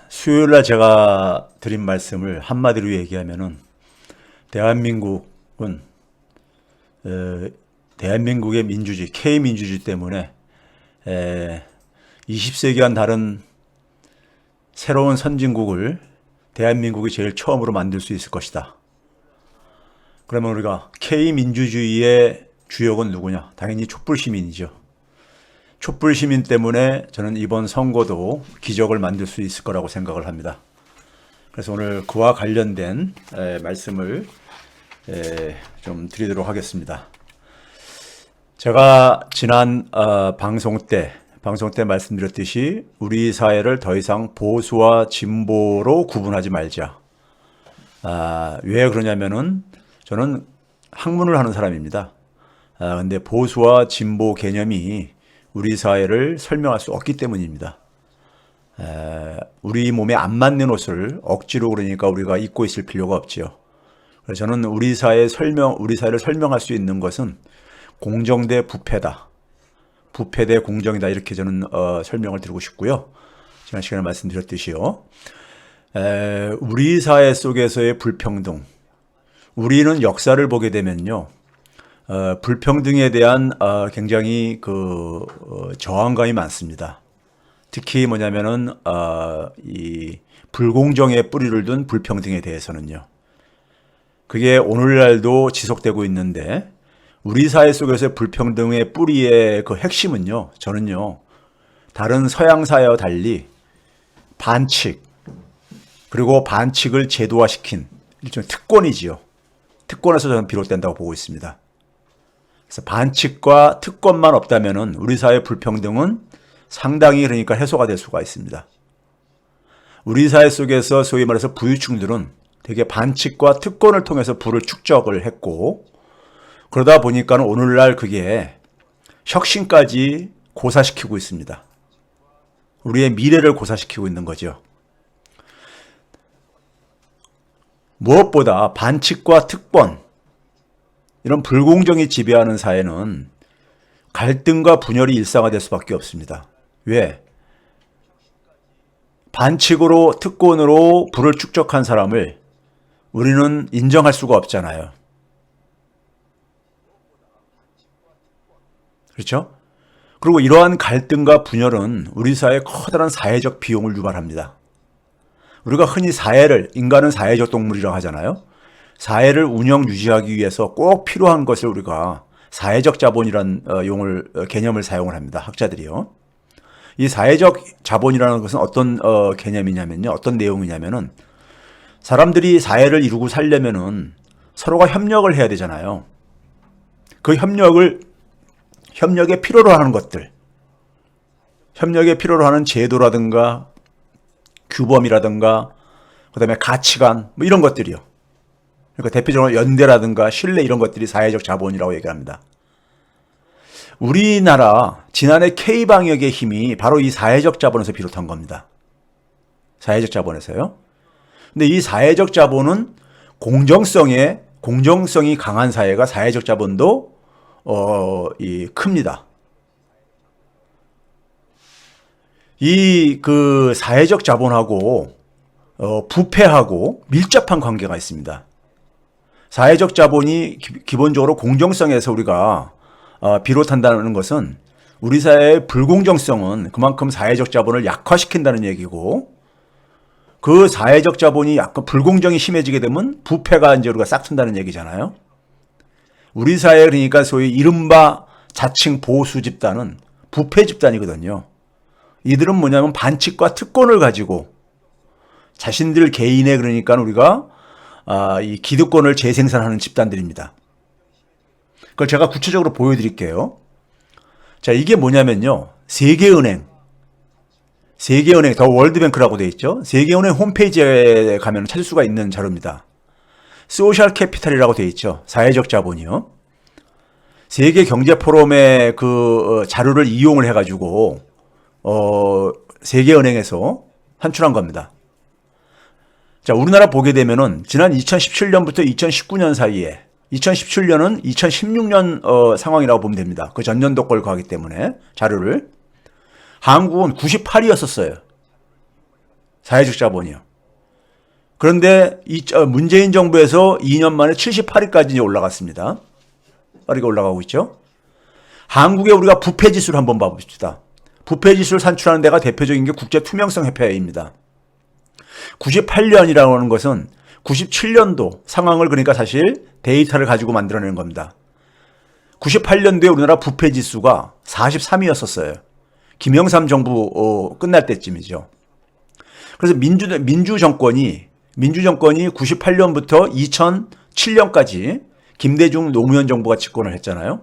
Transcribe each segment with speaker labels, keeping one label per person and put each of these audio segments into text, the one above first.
Speaker 1: 수요일 날 제가 드린 말씀을 한마디로 얘기하면은 대한민국은 대한민국의 민주주의, K민주주의 때문에 20세기와는 다른 새로운 선진국을 대한민국이 제일 처음으로 만들 수 있을 것이다. 그러면 우리가 K민주주의의 주역은 누구냐? 당연히 촛불시민이죠. 촛불시민 때문에 저는 이번 선거도 기적을 만들 수 있을 거라고 생각을 합니다. 그래서 오늘 그와 관련된 말씀을 좀 드리도록 하겠습니다. 제가 지난 방송 때 말씀드렸듯이 우리 사회를 더 이상 보수와 진보로 구분하지 말자. 왜 그러냐면은 저는 학문을 하는 사람입니다. 근데 보수와 진보 개념이 우리 사회를 설명할 수 없기 때문입니다. 우리 몸에 안 맞는 옷을 억지로 그러니까 우리가 입고 있을 필요가 없지요. 그래서 저는 우리 사회를 설명할 수 있는 것은 공정 대 부패다. 부패 대 공정이다. 이렇게 저는 설명을 드리고 싶고요. 지난 시간에 말씀드렸듯이요. 우리 사회 속에서의 불평등. 우리는 역사를 보게 되면요. 불평등에 대한 굉장히 저항감이 많습니다. 특히 뭐냐면은 이 불공정에 뿌리를 둔 불평등에 대해서는요. 그게 오늘날도 지속되고 있는데 우리 사회 속에서 불평등의 뿌리의 그 핵심은요. 저는요. 다른 서양 사회와 달리 반칙 그리고 반칙을 제도화시킨 일종의 특권이지요. 특권에서 저는 비롯된다고 보고 있습니다. 그래서 반칙과 특권만 없다면은 우리 사회 불평등은 상당히 그러니까 해소가 될 수가 있습니다. 우리 사회 속에서 소위 말해서 부유층들은 되게 반칙과 특권을 통해서 부를 축적을 했고 그러다 보니까 오늘날 그게 혁신까지 고사시키고 있습니다. 우리의 미래를 고사시키고 있는 거죠. 무엇보다 반칙과 특권 이런 불공정이 지배하는 사회는 갈등과 분열이 일상화될 수밖에 없습니다. 왜? 반칙으로 특권으로 부를 축적한 사람을 우리는 인정할 수가 없잖아요. 그렇죠? 그리고 이러한 갈등과 분열은 우리 사회에 커다란 사회적 비용을 유발합니다. 우리가 흔히 인간은 사회적 동물이라고 하잖아요. 사회를 운영 유지하기 위해서 꼭 필요한 것을 우리가 사회적 자본이라는 개념을 사용을 합니다. 학자들이요. 이 사회적 자본이라는 것은 어떤 개념이냐면요. 어떤 내용이냐면은 사람들이 사회를 이루고 살려면은 서로가 협력을 해야 되잖아요. 그 협력에 필요로 하는 것들. 협력에 필요로 하는 제도라든가 규범이라든가 그다음에 가치관 뭐 이런 것들이요. 그러니까 대표적으로 연대라든가 신뢰 이런 것들이 사회적 자본이라고 얘기합니다. 우리나라 지난해 K방역의 힘이 바로 이 사회적 자본에서 비롯한 겁니다. 사회적 자본에서요. 근데 이 사회적 자본은 공정성이 강한 사회가 사회적 자본도 큽니다. 이 사회적 자본하고 부패하고 밀접한 관계가 있습니다. 사회적 자본이 기본적으로 공정성에서 우리가 비롯한다는 것은 우리 사회의 불공정성은 그만큼 사회적 자본을 약화시킨다는 얘기고 그 사회적 자본이 약간 불공정이 심해지게 되면 부패가 이제 우리가 싹튼다는 얘기잖아요. 우리 사회 그러니까 소위 이른바 자칭 보수 집단은 부패 집단이거든요. 이들은 뭐냐면 반칙과 특권을 가지고 자신들 개인의 그러니까 우리가 이 기득권을 재생산하는 집단들입니다. 그걸 제가 구체적으로 보여드릴게요. 자, 이게 뭐냐면요. 세계은행, 더 월드뱅크라고 되어 있죠. 세계은행 홈페이지에 가면 찾을 수가 있는 자료입니다. 소셜 캐피탈이라고 되어 있죠. 사회적 자본이요. 세계경제포럼의 자료를 이용을 해가지고 세계은행에서 산출한 겁니다. 자, 우리나라 보게 되면은 지난 2017년부터 2019년 사이에 2017년은 2016년 상황이라고 보면 됩니다. 그 전년도 걸 가기 때문에 자료를 한국은 98위였었어요. 사회적 자본이요. 그런데 문재인 정부에서 2년 만에 78위까지 올라갔습니다. 빠르게 올라가고 있죠. 한국의 우리가 부패지수를 한번 봐봅시다. 부패지수를 산출하는 데가 대표적인 게 국제투명성협회입니다. 98년이라고 하는 것은 97년도 상황을 그러니까 사실 데이터를 가지고 만들어내는 겁니다. 98년도에 우리나라 부패지수가 43위였었어요. 김영삼 정부 끝날 때쯤이죠. 그래서 민주정권이 98년부터 2007년까지 김대중 노무현 정부가 집권을 했잖아요.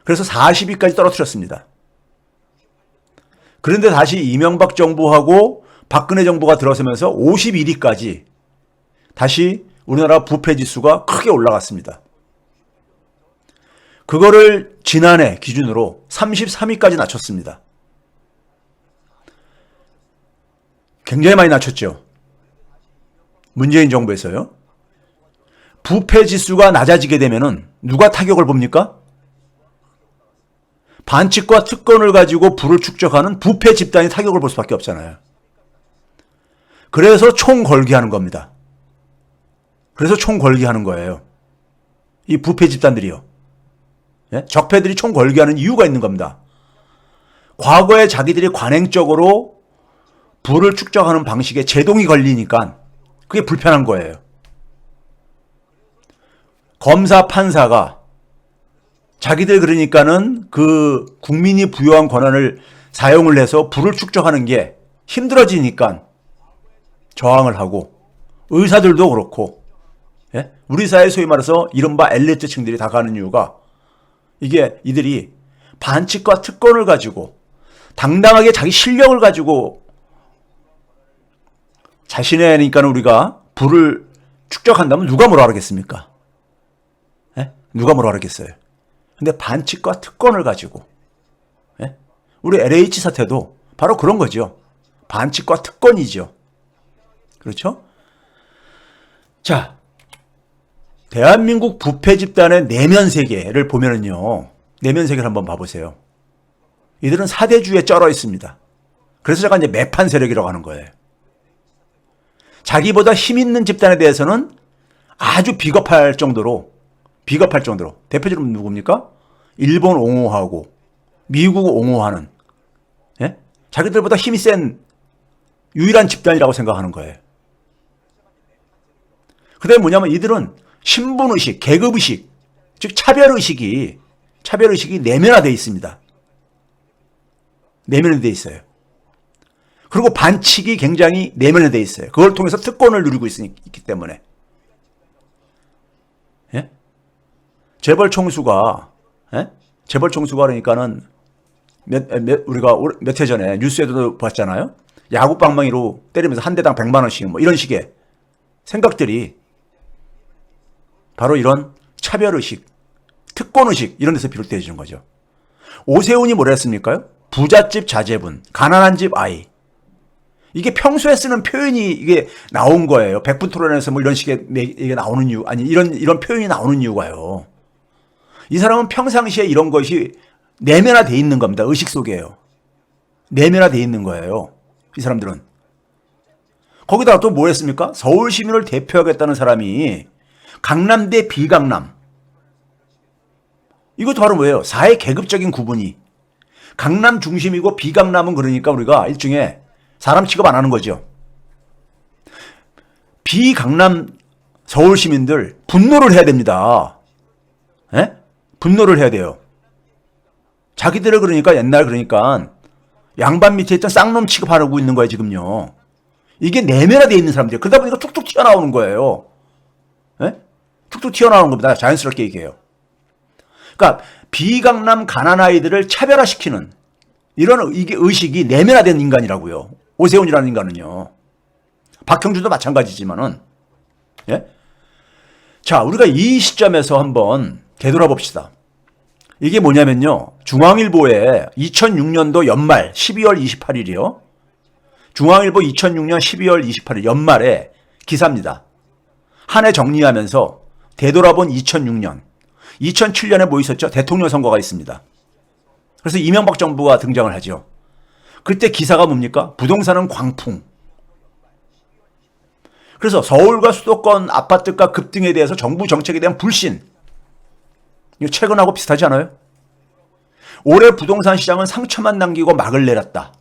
Speaker 1: 그래서 40위까지 떨어뜨렸습니다. 그런데 다시 이명박 정부하고 박근혜 정부가 들어서면서 51위까지 다시 우리나라 부패지수가 크게 올라갔습니다. 그거를 지난해 기준으로 33위까지 낮췄습니다. 굉장히 많이 낮췄죠. 문재인 정부에서요. 부패지수가 낮아지게 되면은 누가 타격을 봅니까? 반칙과 특권을 가지고 부를 축적하는 부패 집단이 타격을 볼 수밖에 없잖아요. 그래서 총궐기하는 겁니다. 그래서 총궐기하는 거예요. 이 부패 집단들이요. 예? 적폐들이 총궐기하는 이유가 있는 겁니다. 과거에 자기들이 관행적으로 부를 축적하는 방식에 제동이 걸리니까 그게 불편한 거예요. 검사, 판사가 자기들 그러니까는 그 국민이 부여한 권한을 사용을 해서 부를 축적하는 게 힘들어지니까 저항을 하고 의사들도 그렇고 예? 우리 사회 소위 말해서 이른바 엘리트층들이 다 가는 이유가 이게 이들이 반칙과 특권을 가지고 당당하게 자기 실력을 가지고 자신의 그러니까 우리가 부를 축적한다면 누가 뭐라 하겠습니까? 예? 누가 뭐라 하겠어요? 근데 반칙과 특권을 가지고 예? 우리 LH 사태도 바로 그런 거죠. 반칙과 특권이죠. 그렇죠? 자, 대한민국 부패 집단의 내면 세계를 보면은요. 내면 세계를 한번 봐보세요. 이들은 사대주의에 쩔어 있습니다. 그래서 제가 이제 매판 세력이라고 하는 거예요. 자기보다 힘 있는 집단에 대해서는 아주 비겁할 정도로 대표적으로 누굽니까? 일본 옹호하고 미국 옹호하는 예? 자기들보다 힘이 센 유일한 집단이라고 생각하는 거예요. 그다음에 뭐냐면 이들은 신분의식, 계급의식, 즉 차별의식이 내면화되어 있습니다. 내면화되어 있어요. 그리고 반칙이 굉장히 내면화되어 있어요. 그걸 통해서 특권을 누리고 있기 때문에. 예? 재벌 총수가 그러니까는 우리가 몇 해 전에 뉴스에도 봤잖아요. 야구 방망이로 때리면서 한 대당 100만 원씩 뭐 이런 식의 생각들이 바로 이런 차별의식, 특권의식 이런 데서 비롯되어지는 거죠. 오세훈이 뭐라 했습니까? 부잣집 자제분, 가난한 집 아이. 이게 평소에 쓰는 표현이 이게 나온 거예요. 백분 토론에서 뭐 이런 식의 이게 나오는 이유, 아니 이런 표현이 나오는 이유가요. 이 사람은 평상시에 이런 것이 내면화되어 있는 겁니다. 의식 속에요. 내면화되어 있는 거예요. 이 사람들은. 거기다가 또 뭐 했습니까? 서울 시민을 대표하겠다는 사람이 강남 대 비강남. 이것도 바로 뭐예요? 사회 계급적인 구분이. 강남 중심이고 비강남은 그러니까 우리가 일종의 사람 취급 안 하는 거죠. 비강남 서울 시민들 분노를 해야 됩니다. 예? 분노를 해야 돼요. 자기들을 그러니까 옛날 그러니까 양반 밑에 있던 쌍놈 취급하고 있는 거예요, 지금요. 이게 내면화되어 있는 사람들. 그러다 보니까 툭툭 튀어나오는 거예요. 예? 툭툭 튀어나오는 겁니다. 자연스럽게 얘기해요. 그러니까 비강남 가난 아이들을 차별화시키는 이런 이게 의식이 내면화된 인간이라고요. 오세훈이라는 인간은요. 박형준도 마찬가지지만은. 예? 자, 우리가 이 시점에서 한번 되돌아봅시다. 이게 뭐냐면요. 중앙일보에 2006년도 연말 12월 28일이요. 중앙일보 2006년 12월 28일 연말에 기사입니다. 한 해 정리하면서 되돌아본 2006년. 2007년에 뭐 있었죠? 대통령 선거가 있습니다. 그래서 이명박 정부가 등장을 하죠. 그때 기사가 뭡니까? 부동산은 광풍. 그래서 서울과 수도권 아파트가 급등에 대해서 정부 정책에 대한 불신. 이거 최근하고 비슷하지 않아요? 올해 부동산 시장은 상처만 남기고 막을 내렸다.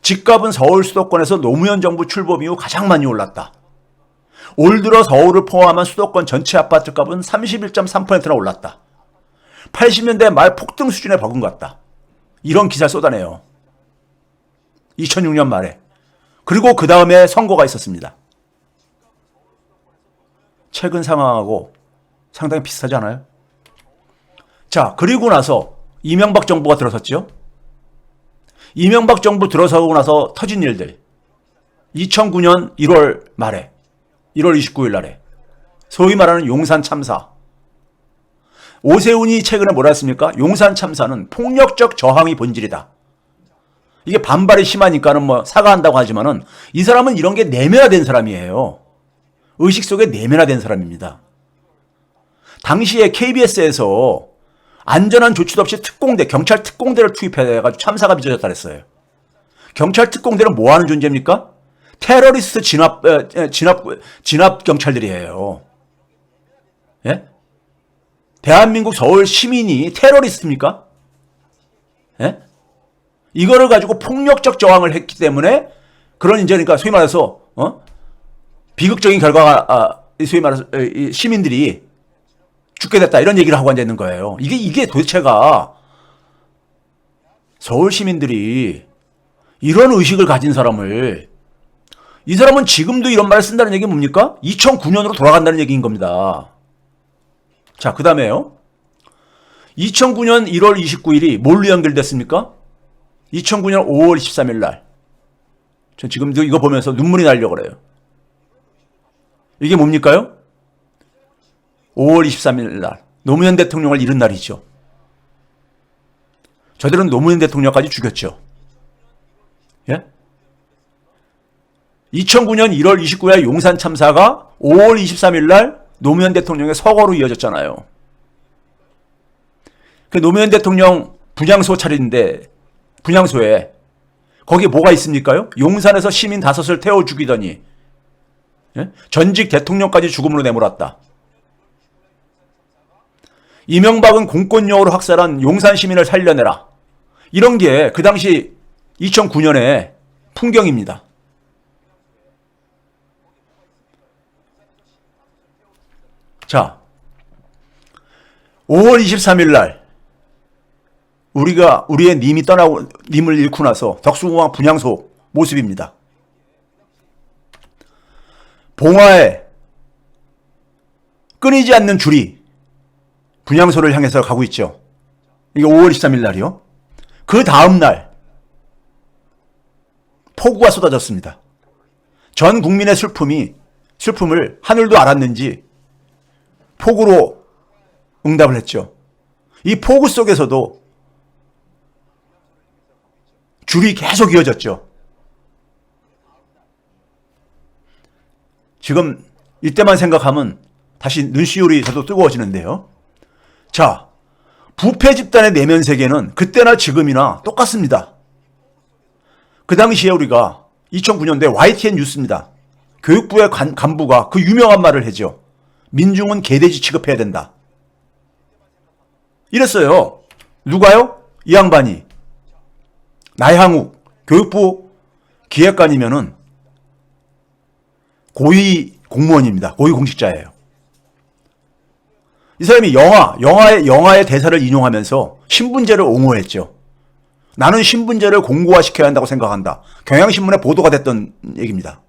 Speaker 1: 집값은 서울 수도권에서 노무현 정부 출범 이후 가장 많이 올랐다. 올 들어 서울을 포함한 수도권 전체 아파트 값은 31.3%나 올랐다. 80년대 말 폭등 수준에 버금갔다. 이런 기사를 쏟아내요. 2006년 말에. 그리고 그 다음에 선거가 있었습니다. 최근 상황하고 상당히 비슷하지 않아요? 자, 그리고 나서 이명박 정부가 들어섰죠. 이명박 정부 들어서고 나서 터진 일들. 2009년 1월 말에 1월 29일 날에 소위 말하는 용산 참사. 오세훈이 최근에 뭐라 했습니까? 용산 참사는 폭력적 저항이 본질이다. 이게 반발이 심하니까는 뭐 사과한다고 하지만은 이 사람은 이런 게 내면화된 사람이에요. 의식 속에 내면화된 사람입니다. 당시에 KBS에서 안전한 조치도 없이 특공대, 경찰 특공대를 투입해가지고 참사가 빚어졌다 그랬어요. 경찰 특공대는 뭐 하는 존재입니까? 테러리스트 진압 경찰들이에요. 예? 대한민국 서울 시민이 테러리스트입니까? 예? 이거를 가지고 폭력적 저항을 했기 때문에 그런 이제 그러니까 소위 말해서 비극적인 결과가 소위 말해서 시민들이 죽게 됐다 이런 얘기를 하고 앉아 있는 거예요. 이게 도대체가 서울 시민들이 이런 의식을 가진 사람을 이 사람은 지금도 이런 말을 쓴다는 얘기는 뭡니까? 2009년으로 돌아간다는 얘기인 겁니다. 자, 그 다음에요. 2009년 1월 29일이 뭘로 연결됐습니까? 2009년 5월 23일 날. 전 지금도 이거 보면서 눈물이 나려고 그래요. 이게 뭡니까요? 5월 23일 날. 노무현 대통령을 잃은 날이죠. 저들은 노무현 대통령까지 죽였죠. 예? 2009년 1월 29일 용산 참사가 5월 23일 날 노무현 대통령의 서거로 이어졌잖아요. 그 노무현 대통령 분향소 차리는데 분향소에 거기에 뭐가 있습니까요? 용산에서 시민 5을 태워 죽이더니 예? 전직 대통령까지 죽음으로 내몰았다. 이명박은 공권력으로 학살한 용산 시민을 살려내라. 이런 게 그 당시 2009년의 풍경입니다. 자, 5월 23일 날 우리의 님을 잃고 나서 덕수궁합 분향소 모습입니다. 봉화에 끊이지 않는 줄이 분향소를 향해서 가고 있죠. 이게 5월 23일 날이요. 그 다음 날 폭우가 쏟아졌습니다. 전 국민의 슬픔을 하늘도 알았는지 폭우로 응답을 했죠. 이 폭우 속에서도 줄이 계속 이어졌죠. 지금 이때만 생각하면 다시 눈시울이 저도 뜨거워지는데요. 자, 부패 집단의 내면 세계는 그때나 지금이나 똑같습니다. 그 당시에 우리가 2009년도에 YTN 뉴스입니다. 교육부의 간부가 그 유명한 말을 하죠. 민중은 개돼지 취급해야 된다. 이랬어요. 누가요? 이 양반이. 나향욱 교육부 기획관이면은 고위 공무원입니다. 고위 공직자예요. 이 사람이 영화의 대사를 인용하면서 신분제를 옹호했죠. 나는 신분제를 공고화시켜야 한다고 생각한다. 경향신문에 보도가 됐던 얘기입니다.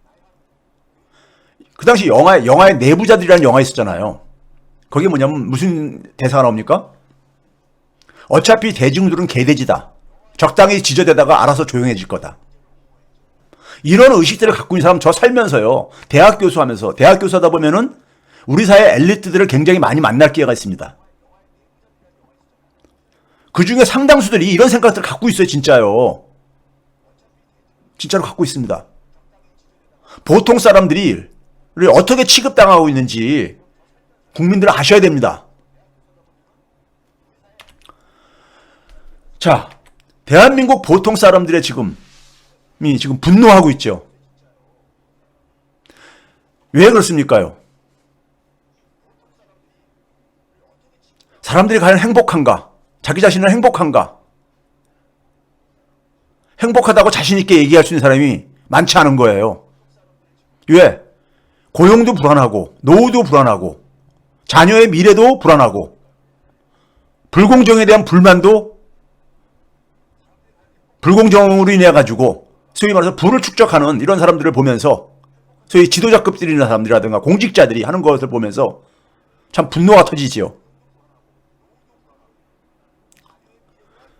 Speaker 1: 그 당시 영화의 내부자들이라는 영화 있었잖아요. 거기 뭐냐면 무슨 대사가 나옵니까? 어차피 대중들은 개돼지다. 적당히 지저대다가 알아서 조용해질 거다. 이런 의식들을 갖고 있는 사람 저 살면서요. 대학 교수하다 보면은 우리 사회 엘리트들을 굉장히 많이 만날 기회가 있습니다. 그 중에 상당수들이 이런 생각들을 갖고 있어요, 진짜요. 진짜로 갖고 있습니다. 보통 사람들이 어떻게 취급당하고 있는지 국민들은 아셔야 됩니다. 자, 대한민국 보통 사람들의 지금 분노하고 있죠. 왜 그렇습니까요? 사람들이 과연 행복한가? 자기 자신은 행복한가? 행복하다고 자신있게 얘기할 수 있는 사람이 많지 않은 거예요. 왜? 고용도 불안하고, 노후도 불안하고, 자녀의 미래도 불안하고, 불공정에 대한 불만도 불공정으로 인해 가지고 소위 말해서 부를 축적하는 이런 사람들을 보면서 소위 지도자급들이나 사람들이라든가 공직자들이 하는 것을 보면서 참 분노가 터지지요.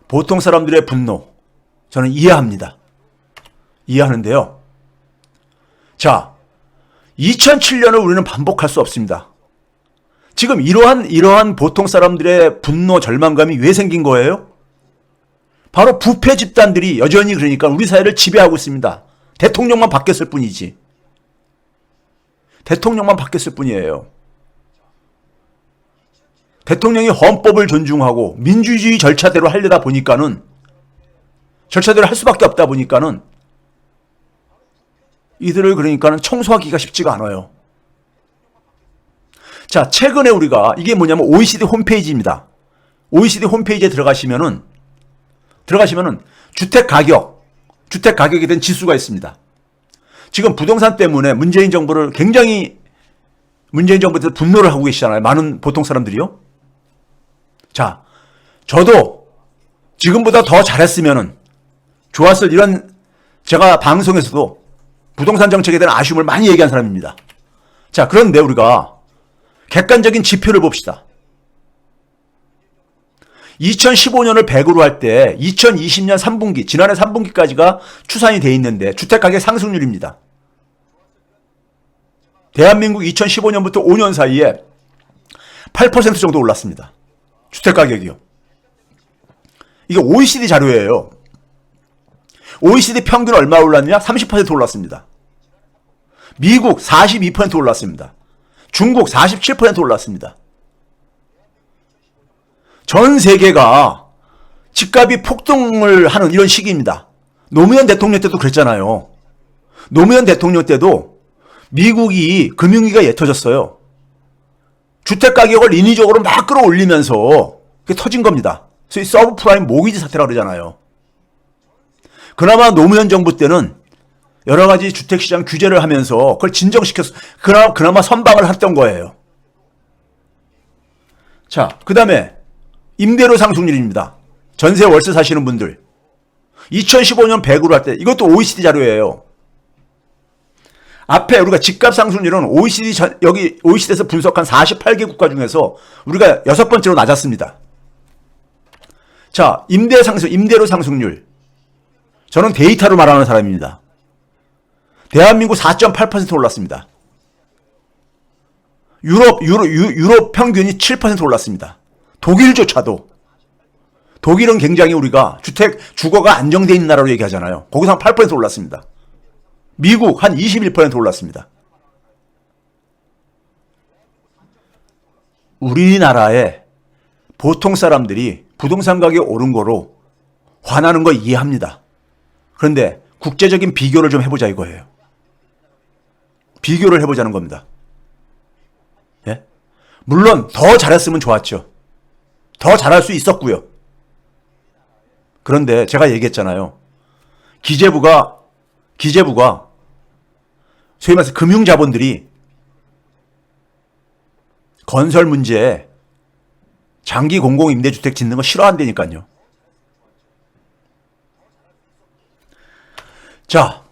Speaker 1: 보통 사람들의 분노 저는 이해합니다. 이해하는데요. 자, 2007년을 우리는 반복할 수 없습니다. 지금 이러한 보통 사람들의 분노, 절망감이 왜 생긴 거예요? 바로 부패 집단들이 여전히 그러니까 우리 사회를 지배하고 있습니다. 대통령만 바뀌었을 뿐이지. 대통령만 바뀌었을 뿐이에요. 대통령이 헌법을 존중하고 민주주의 절차대로 하려다 보니까는 절차대로 할 수밖에 없다 보니까는 이들을 그러니까는 청소하기가 쉽지가 않아요. 자, 최근에 우리가 이게 뭐냐면 OECD 홈페이지입니다. OECD 홈페이지에 들어가시면은 주택 가격에 대한 지수가 있습니다. 지금 부동산 때문에 문재인 정부에 대해서 분노를 하고 계시잖아요. 많은 보통 사람들이요. 자, 저도 지금보다 더 잘했으면은 좋았을 이런 제가 방송에서도 부동산 정책에 대한 아쉬움을 많이 얘기한 사람입니다. 자, 그런데 우리가 객관적인 지표를 봅시다. 2015년을 100으로 할 때 2020년 3분기, 지난해 3분기까지가 추산이 돼 있는데 주택가격 상승률입니다. 대한민국 2015년부터 5년 사이에 8% 정도 올랐습니다. 주택가격이요. 이게 OECD 자료예요. OECD 평균 얼마 올랐냐? 30% 올랐습니다. 미국 42% 올랐습니다. 중국 47% 올랐습니다. 전 세계가 집값이 폭등을 하는 이런 시기입니다. 노무현 대통령 때도 그랬잖아요. 노무현 대통령 때도 미국이 금융위기가 옅어졌어요. 주택가격을 인위적으로 막 끌어올리면서 그게 터진 겁니다. 소위 서브프라임 모기지 사태라고 그러잖아요. 그나마 노무현 정부 때는 여러 가지 주택시장 규제를 하면서 그걸 진정시켜서 그나마 선방을 했던 거예요. 자, 그 다음에 임대료 상승률입니다. 전세 월세 사시는 분들 2015년 100으로 할 때 이것도 OECD 자료예요. 앞에 우리가 집값 상승률은 OECD에서 분석한 48개 국가 중에서 우리가 6번째로 낮았습니다. 자, 임대료 상승률. 저는 데이터로 말하는 사람입니다. 대한민국 4.8% 올랐습니다. 유럽 평균이 7% 올랐습니다. 독일조차도. 독일은 굉장히 우리가 주거가 안정되어 있는 나라로 얘기하잖아요. 거기서 한 8% 올랐습니다. 미국 한 21% 올랐습니다. 우리나라의 보통 사람들이 부동산 가격 오른 거로 화나는 거 이해합니다. 그런데 국제적인 비교를 좀 해보자 이거예요. 비교를 해보자는 겁니다. 예? 물론 더 잘했으면 좋았죠. 더 잘할 수 있었고요. 그런데 제가 얘기했잖아요. 기재부가 소위 말해서 금융자본들이 건설 문제에 장기 공공임대주택 짓는 거 싫어한다니까요. 자,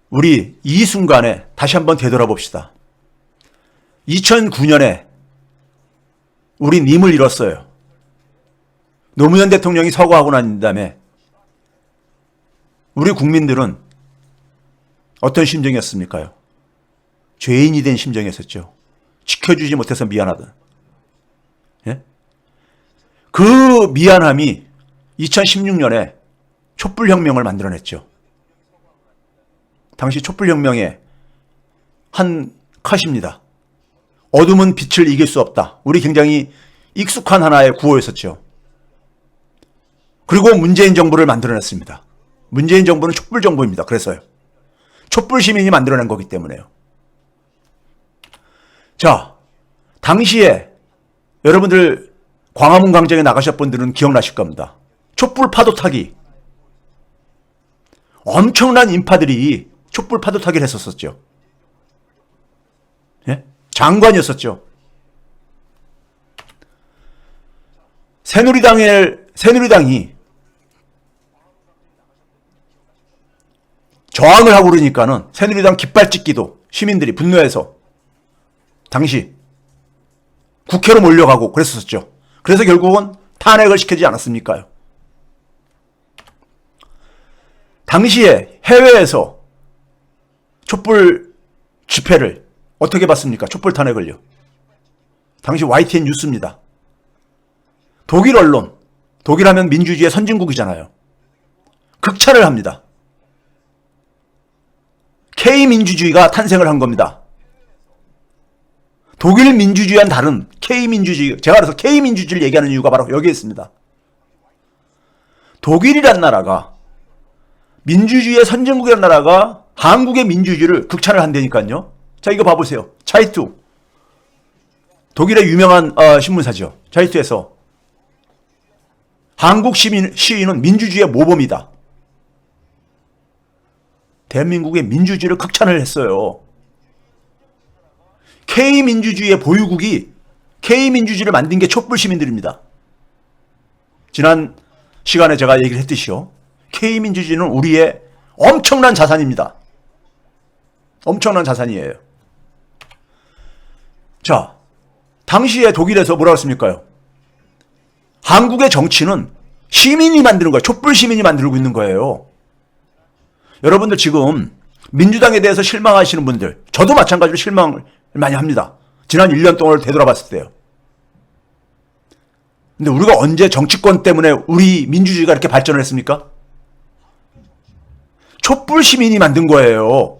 Speaker 1: 우리 이 순간에 다시 한번 되돌아봅시다. 2009년에 우린 힘을 잃었어요. 노무현 대통령이 서거하고 난 다음에 우리 국민들은 어떤 심정이었습니까요? 죄인이 된 심정이었었죠. 지켜주지 못해서 미안하다. 예? 그 미안함이 2016년에 촛불혁명을 만들어냈죠. 당시 촛불혁명의 한 컷입니다. 어둠은 빛을 이길 수 없다. 우리 굉장히 익숙한 하나의 구호였었죠. 그리고 문재인 정부를 만들어냈습니다. 문재인 정부는 촛불 정부입니다. 그래서요. 촛불 시민이 만들어낸 거기 때문에요. 자, 당시에 여러분들 광화문 광장에 나가셨던 분들은 기억나실 겁니다. 촛불 파도 타기. 엄청난 인파들이 촛불 파도 타기를 했었었죠. 예? 장관이었었죠. 새누리당이 저항을 하고 그러니까는 새누리당 깃발 찍기도 시민들이 분노해서 당시 국회로 몰려가고 그랬었죠. 그래서 결국은 탄핵을 시키지 않았습니까요? 당시에 해외에서 촛불 집회를 어떻게 봤습니까? 촛불 탄핵을요. 당시 YTN 뉴스입니다. 독일 언론, 독일하면 민주주의의 선진국이잖아요. 극찬을 합니다. K민주주의가 탄생을 한 겁니다. 독일 민주주의와는 다른 K민주주의, 제가 그래서 K민주주의를 얘기하는 이유가 바로 여기에 있습니다. 독일이란 나라가, 민주주의의 선진국이란 나라가 한국의 민주주의를 극찬을 한다니까요. 자, 이거 봐보세요. 차이투. 독일의 유명한 신문사죠. 차이투에서 한국 시위는 민주주의의 모범이다. 대한민국의 민주주의를 극찬을 했어요. K민주주의의 보유국이 K민주주의를 만든 게 촛불 시민들입니다. 지난 시간에 제가 얘기를 했듯이요. K민주주의는 우리의 엄청난 자산입니다. 엄청난 자산이에요. 자, 당시에 독일에서 뭐라고 했습니까요? 한국의 정치는 시민이 만드는 거예요. 촛불 시민이 만들고 있는 거예요. 여러분들 지금 민주당에 대해서 실망하시는 분들, 저도 마찬가지로 실망을 많이 합니다. 지난 1년 동안을 되돌아봤을 때요. 근데 우리가 언제 정치권 때문에 우리 민주주의가 이렇게 발전을 했습니까? 촛불 시민이 만든 거예요.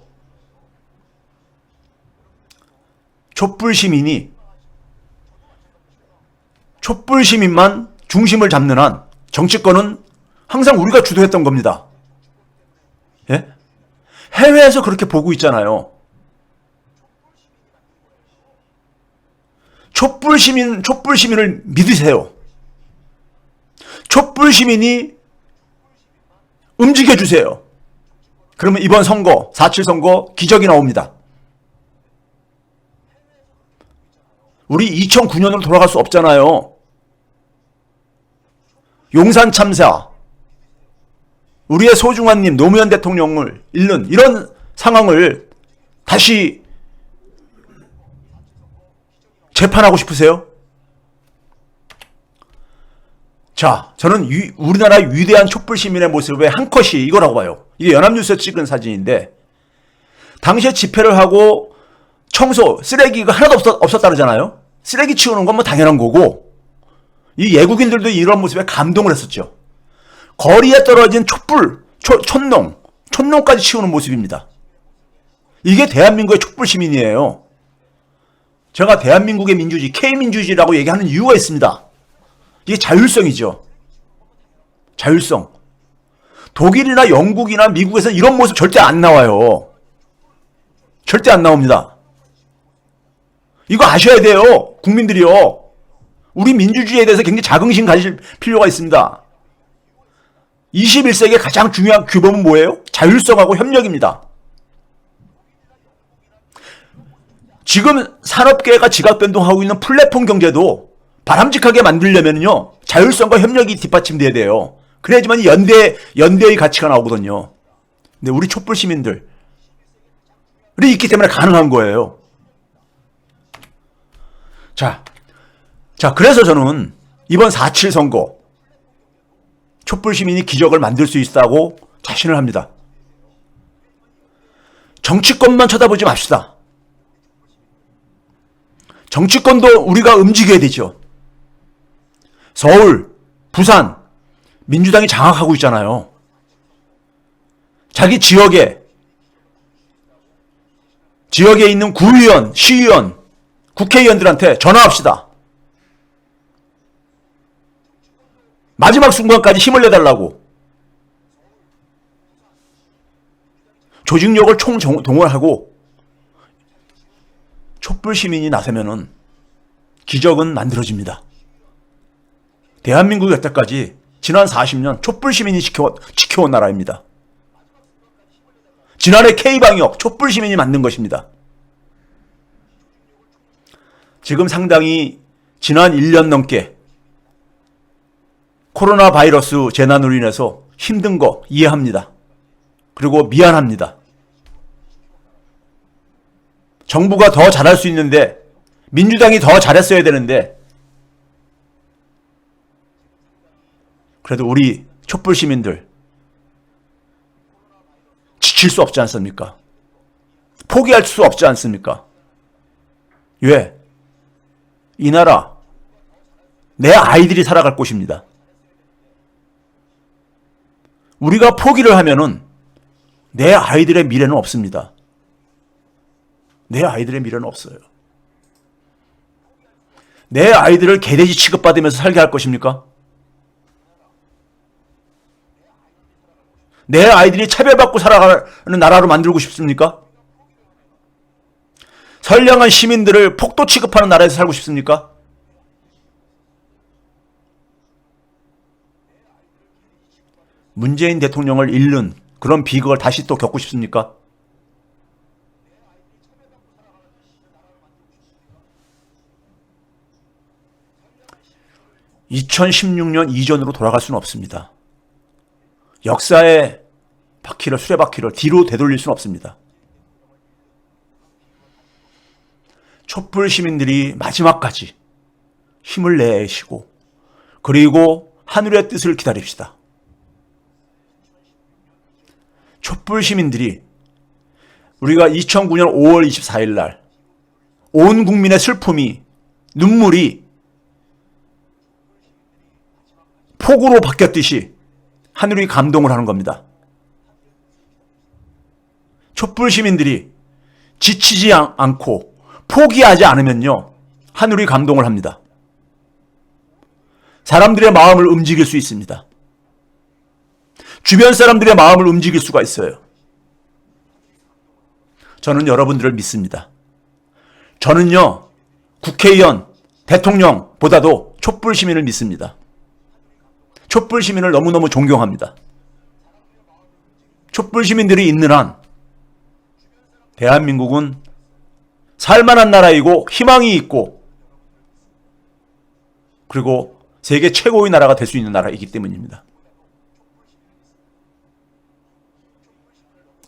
Speaker 1: 촛불 시민만 중심을 잡는 한 정치권은 항상 우리가 주도했던 겁니다. 예? 해외에서 그렇게 보고 있잖아요. 촛불 시민을 믿으세요. 촛불 시민이 움직여주세요. 그러면 이번 선거, 4.7 선거 기적이 나옵니다. 우리 2009년으로 돌아갈 수 없잖아요. 용산 참사, 우리의 소중한 님 노무현 대통령을 잃는 이런 상황을 다시 재판하고 싶으세요? 자, 저는 우리나라의 위대한 촛불 시민의 모습의 한 컷이 이거라고 봐요. 이게 연합뉴스에 찍은 사진인데, 당시에 집회를 하고 청소, 쓰레기가 하나도 없었다 그러잖아요. 쓰레기 치우는 건 뭐 당연한 거고, 이 외국인들도 이런 모습에 감동을 했었죠. 거리에 떨어진 촛불, 촛농까지 치우는 모습입니다. 이게 대한민국의 촛불 시민이에요. 제가 대한민국의 민주주의, K민주주의라고 얘기하는 이유가 있습니다. 이게 자율성이죠. 자율성. 독일이나 영국이나 미국에서는 이런 모습 절대 안 나와요. 절대 안 나옵니다. 이거 아셔야 돼요. 국민들이요. 우리 민주주의에 대해서 굉장히 자긍심 가질 필요가 있습니다. 21세기의 가장 중요한 규범은 뭐예요? 자율성하고 협력입니다. 지금 산업계가 지각변동하고 있는 플랫폼 경제도 바람직하게 만들려면요, 자율성과 협력이 뒷받침돼야 돼요. 그래야지만 연대의 가치가 나오거든요. 근데 우리 촛불 시민들이 있기 때문에 가능한 거예요. 자, 그래서 저는 이번 4.7 선거, 촛불 시민이 기적을 만들 수 있다고 자신을 합니다. 정치권만 쳐다보지 맙시다. 정치권도 우리가 움직여야 되죠. 서울, 부산, 민주당이 장악하고 있잖아요. 자기 지역에 있는 구의원, 시의원, 국회의원들한테 전화합시다. 마지막 순간까지 힘을 내달라고. 조직력을 총동원하고 촛불 시민이 나서면은 기적은 만들어집니다. 대한민국이 여태까지 지난 40년 촛불 시민이 지켜온 나라입니다. 지난해 K방역 촛불 시민이 만든 것입니다. 지금 상당히 지난 1년 넘게 코로나 바이러스 재난으로 인해서 힘든 거 이해합니다. 그리고 미안합니다. 정부가 더 잘할 수 있는데, 민주당이 더 잘했어야 되는데, 그래도 우리 촛불 시민들 지칠 수 없지 않습니까? 포기할 수 없지 않습니까? 왜? 이 나라 내 아이들이 살아갈 곳입니다. 우리가 포기를 하면은 내 아이들의 미래는 없습니다. 내 아이들의 미래는 없어요. 내 아이들을 개돼지 취급받으면서 살게 할 것입니까? 내 아이들이 차별받고 살아가는 나라로 만들고 싶습니까? 선량한 시민들을 폭도 취급하는 나라에서 살고 싶습니까? 문재인 대통령을 잃는 그런 비극을 다시 또 겪고 싶습니까? (2016년) 이전으로 돌아갈 수는 없습니다. 역사의 바퀴를, 수레바퀴를 뒤로 되돌릴 수는 없습니다. 촛불 시민들이 마지막까지 힘을 내시고, 그리고 하늘의 뜻을 기다립시다. 촛불 시민들이 우리가 2009년 5월 24일 날 온 국민의 슬픔이, 눈물이 폭우로 바뀌었듯이 하늘이 감동을 하는 겁니다. 촛불 시민들이 지치지 않고 포기하지 않으면요, 하늘이 감동을 합니다. 사람들의 마음을 움직일 수 있습니다. 주변 사람들의 마음을 움직일 수가 있어요. 저는 여러분들을 믿습니다. 저는요, 국회의원, 대통령보다도 촛불 시민을 믿습니다. 촛불 시민을 너무너무 존경합니다. 촛불 시민들이 있는 한 대한민국은 살만한 나라이고 희망이 있고, 그리고 세계 최고의 나라가 될 수 있는 나라이기 때문입니다.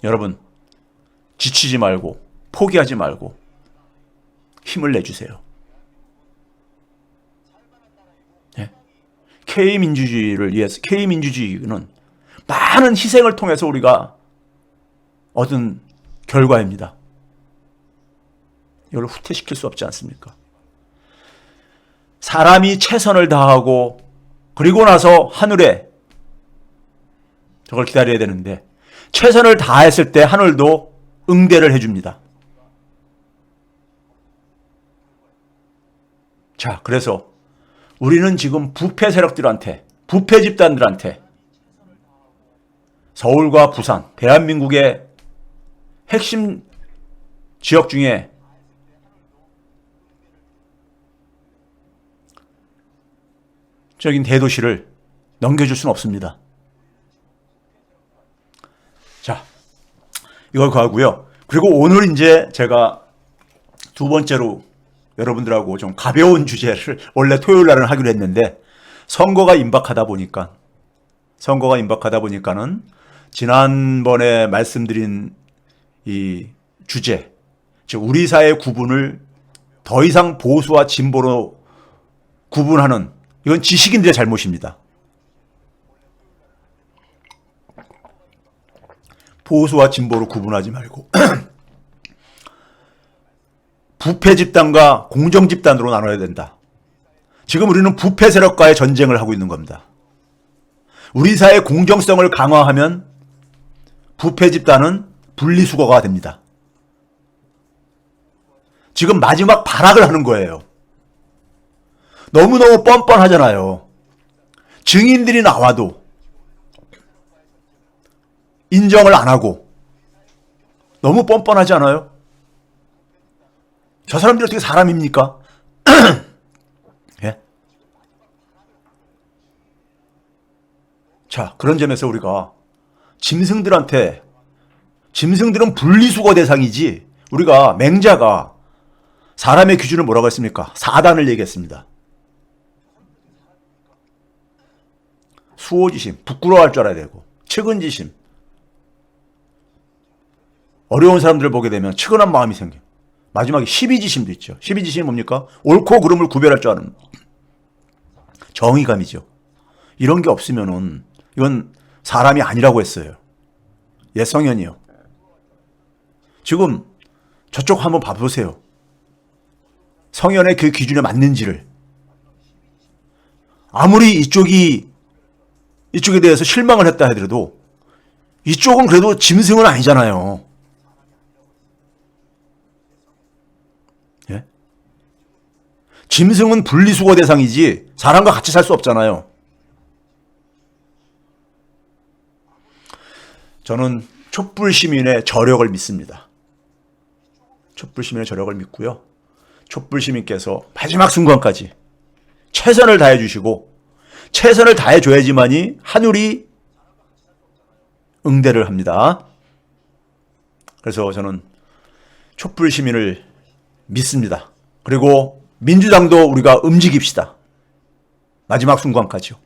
Speaker 1: 여러분, 지치지 말고 포기하지 말고 힘을 내주세요. 네. K민주주의를 위해서, K민주주의는 많은 희생을 통해서 우리가 얻은 결과입니다. 이걸 후퇴시킬 수 없지 않습니까? 사람이 최선을 다하고 그리고 나서 하늘에 저걸 기다려야 되는데, 최선을 다했을 때 하늘도 응대를 해줍니다. 자, 그래서 우리는 지금 부패 세력들한테, 부패 집단들한테 서울과 부산, 대한민국의 핵심 지역 중에 적인 대도시를 넘겨줄 수는 없습니다. 자, 이걸 가고요. 그리고 오늘 이제 제가 두 번째로 여러분들하고 좀 가벼운 주제를 원래 토요일 날은 하기로 했는데, 선거가 임박하다 보니까는 지난번에 말씀드린 이 주제, 즉 우리 사회 구분을 더 이상 보수와 진보로 구분하는, 이건 지식인들의 잘못입니다. 보수와 진보로 구분하지 말고 부패 집단과 공정 집단으로 나눠야 된다. 지금 우리는 부패 세력과의 전쟁을 하고 있는 겁니다. 우리 사회의 공정성을 강화하면 부패 집단은 분리수거가 됩니다. 지금 마지막 발악을 하는 거예요. 너무너무 뻔뻔하잖아요. 증인들이 나와도 인정을 안 하고 너무 뻔뻔하지 않아요? 저 사람들이 어떻게 사람입니까? 예? 자, 그런 점에서 우리가 짐승들은 분리수거 대상이지, 우리가 맹자가 사람의 기준을 뭐라고 했습니까? 사단을 얘기했습니다. 수호지심, 부끄러워할 줄 알아야 되고, 측은지심. 어려운 사람들을 보게 되면 측은한 마음이 생겨. 마지막에 시비지심도 있죠. 시비지심이 뭡니까? 옳고 그름을 구별할 줄 아는 정의감이죠. 이런 게 없으면은 이건 사람이 아니라고 했어요. 옛 성현이요. 지금 저쪽 한번 봐보세요. 성현의 그 기준에 맞는지를. 아무리 이쪽에 대해서 실망을 했다 하더라도 이쪽은 그래도 짐승은 아니잖아요. 예? 짐승은 분리수거 대상이지 사람과 같이 살 수 없잖아요. 저는 촛불시민의 저력을 믿습니다. 촛불시민의 저력을 믿고요. 촛불시민께서 마지막 순간까지 최선을 다해 주시고, 최선을 다해 줘야지만이 하늘이 응대를 합니다. 그래서 저는 촛불시민을 믿습니다. 그리고 민주당도 우리가 움직입시다. 마지막 순간까지요.